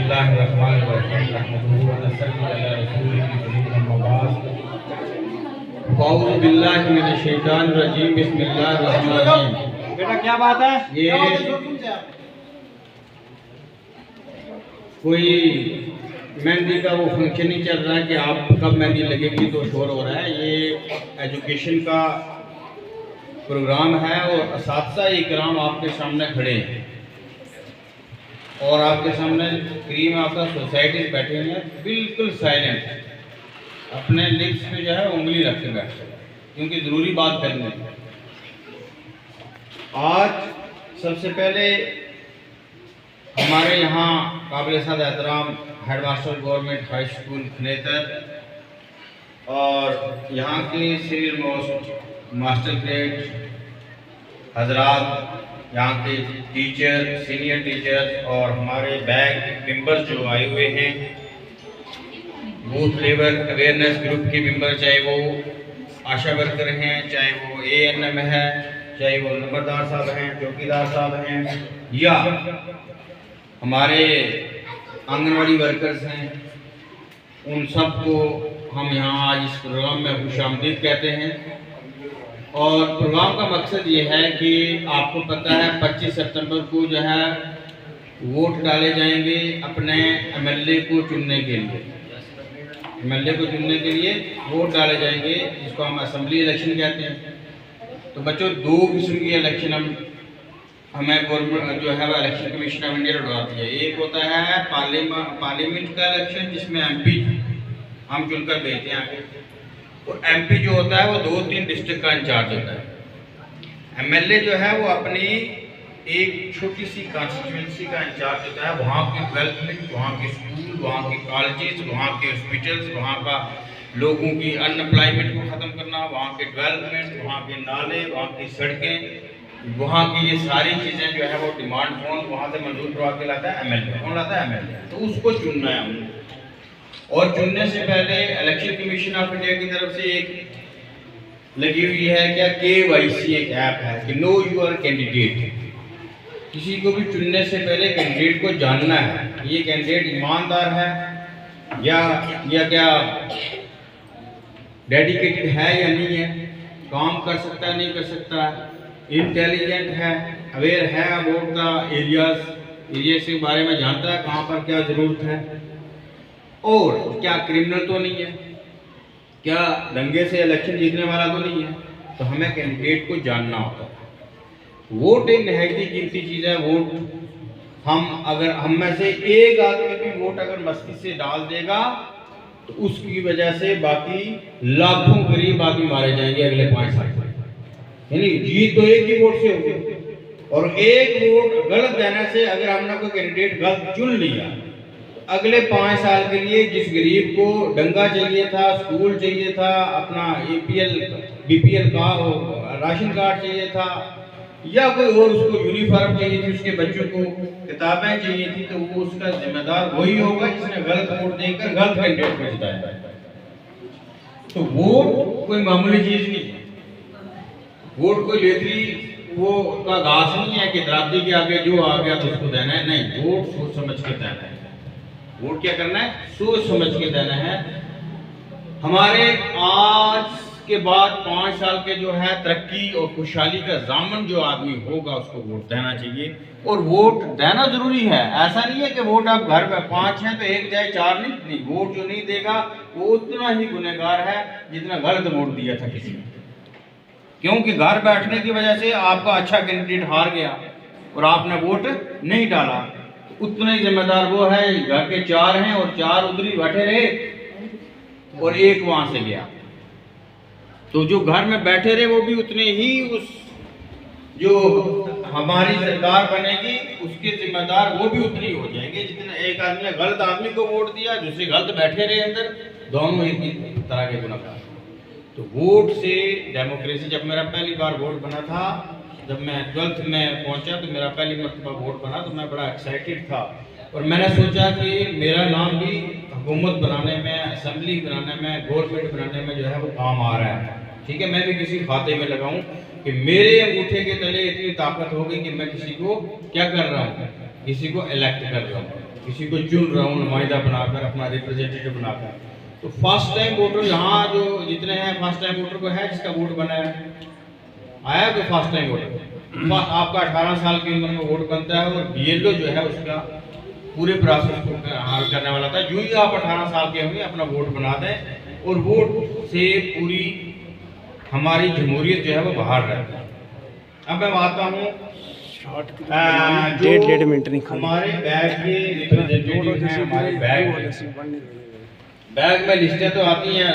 बिस्मिल्लाहिर्रहमानिर्रहीम नहमदुहु व नसल्ली अला रसूलिल करीम अम्मा बाद अऊज़ु बिल्लाहि मिनश शैतानिर रजीम बिस्मिल्लाहिर्रहमानिर्रहीम। बेटा क्या बात है? ये कोई मेहंदी का वो फंक्शन ही चल रहा है कि आप कब मेहंदी लगेगी तो शोर हो रहा है। ये एजुकेशन का प्रोग्राम है और असातिज़ा इकराम आपके सामने खड़े हैं और आपके सामने करीम आपका सोसाइटी बैठे हुए हैं, बिल्कुल साइलेंट, अपने लिप्स पे जो है उंगली रख के बैठे क्योंकि ज़रूरी बात करनी है। आज सबसे पहले हमारे यहाँ काबिल साद एहतराम हेडमास्टर गवर्नमेंट हाई स्कूल खनेतर और यहाँ के सीनियर मोस्ट मास्टर ग्रेड हजरात, यहाँ के टीचर, सीनियर टीचर्स और हमारे बैंक मेंबर्स जो आए हुए हैं, बूथ लेवल अवेयरनेस ग्रुप के मेंबर, चाहे वो आशा वर्कर हैं, चाहे वो ANM है, चाहे वो नंबरदार साहब हैं, चौकीदार साहब हैं, या हमारे आंगनवाड़ी वर्कर्स हैं, उन सबको हम यहाँ आज इस प्रोग्राम में खुशामदीद कहते हैं। और प्रोग्राम का मकसद ये है कि आपको पता है 25 सितंबर को जो है वोट डाले जाएंगे अपने MLA को चुनने के लिए। MLA को चुनने के लिए वोट डाले जाएंगे, जिसको हम असेंबली इलेक्शन कहते हैं। तो बच्चों, दो किस्म की इलेक्शन हमें गवर्नमेंट जो है वो इलेक्शन कमीशन ऑफ इंडिया लड़वाती है। एक होता है पार्लियामेंट का इलेक्शन, जिसमें MP हम चुनकर भेजते हैं आगे, और MP जो होता है वो 2-3 डिस्ट्रिक्ट का इंचार्ज होता है। MLA जो है वो अपनी एक छोटी सी कॉन्स्टिट्यूंसी का इंचार्ज होता है, वहाँ की डेवलपमेंट, वहाँ के स्कूल, वहाँ के कॉलेजेस, वहाँ के हॉस्पिटल्स, वहाँ का लोगों की अनएम्प्लॉयमेंट को ख़त्म करना, वहाँ के डेवलपमेंट, वहाँ के नाले, वहाँ की सड़कें, वहाँ की ये सारी चीज़ें जो है वो डिमांड फोन वहाँ से मंजूर करवा के लाता है MLA। कौन लाता है? MLA। तो उसको चुनना है हमने, और चुनने से पहले इलेक्शन कमीशन ऑफ इंडिया की तरफ से एक लगी हुई है क्या, KYC एक ऐप है कि नो योर कैंडिडेट। किसी को भी चुनने से पहले कैंडिडेट को जानना है, ये कैंडिडेट ईमानदार है या क्या डेडिकेटेड है या नहीं है, काम कर सकता है नहीं कर सकता, इंटेलिजेंट है, अवेयर है अबाउट द एरिया के बारे में जानता है कहाँ पर क्या ज़रूरत है, और क्या क्रिमिनल तो नहीं है, क्या दंगे से इलेक्शन जीतने वाला तो नहीं है। तो हमें कैंडिडेट को जानना होता है। वोट एक नहायती कीमती चीज़ है। वोट हम में से एक आदमी भी वोट अगर मस्ती से डाल देगा तो उसकी वजह से बाकी लाखों गरीब आदमी मारे जाएंगे अगले 5 साल में। यानी जीत तो एक ही वोट से होगी, और एक वोट गलत देने से अगर हमने कोई कैंडिडेट गलत चुन लिया, अगले 5 साल के लिए जिस गरीब को डंगा चाहिए था, स्कूल चाहिए था, अपना APL BPL का राशन कार्ड चाहिए था, या कोई और उसको यूनिफॉर्म चाहिए थी, उसके बच्चों को किताबें चाहिए थी, तो वो उसका जिम्मेदार वही होगा जिसने गलत वोट देकर गलत कैंडिडेट को जिताया। तो वोट कोई मामूली चीज नहीं है, वोट कोई लेतरी वो का घास नहीं है कि दराती के आगे जो आ गया तो उसको देना है। नहीं, वोट सोच समझ के देना है। वोट क्या करना है? सोच समझ के देना है। हमारे आज के बाद 5 साल के जो है तरक्की और खुशहाली का जामन जो आदमी होगा उसको वोट देना चाहिए, और वोट देना जरूरी है। ऐसा नहीं है कि वोट आप घर में 5 हैं तो एक जाए 4 नहीं। वोट जो नहीं देगा वो उतना ही गुनहगार है जितना गलत वोट दिया था किसी ने, क्योंकि घर बैठने की वजह से आपका अच्छा कैंडिडेट हार गया और आपने वोट नहीं डाला, उतना ही जिम्मेदार वो है। घर के 4 हैं और 4 उधर ही बैठे रहे और एक वहां से गया, तो जो घर में बैठे रहे वो भी उतने ही उस जो हमारी सरकार बनेगी उसके जिम्मेदार वो भी उतनी हो जाएंगे जितना एक आदमी ने गलत आदमी को वोट दिया, दूसरे गलत बैठे रहे अंदर, दोनों एक ही तरह के गुनहगार। तो वोट से डेमोक्रेसी, जब मेरा पहली बार वोट बना था, जब मैं 12th में पहुंचा तो मेरा पहली मरतबा वोट बना, तो मैं बड़ा एक्साइटेड था और मैंने सोचा कि मेरा नाम भी हुकूमत बनाने में, असेंबली बनाने में, गवर्नमेंट बनाने में जो है वो काम आ रहा है। ठीक है, मैं भी किसी खाते में लगाऊं कि मेरे अंगूठे के तले इतनी ताकत होगी कि मैं किसी को क्या कर रहा हूँ, किसी को इलेक्ट कर रहा हूँ। किसी को चुन रहा हूँ नुमाइंदा बनाकर, अपना रिप्रेजेंटेटिव बनाकर, तो फर्स्ट टाइम वोटर यहाँ जो जितने हैं फर्स्ट टाइम वोटर को है जिसका वोट बना है, आया तो फर्स्ट टाइम वोटर आपका 18 साल की उम्र में वोट बनता है और BLO जो है उसका पूरे प्रोसेस को हल करने वाला था। जो ही आप 18 साल के होंगे अपना वोट बना दें और वोट से पूरी हमारी जमहूरियत जो है वो बाहर रहती है। अब मैं आता हूँ डेढ़ मिनट नहीं हमारे बैग के रिप्रेजेंटेटिव हैं, हमारे बैग में लिस्टें तो आती हैं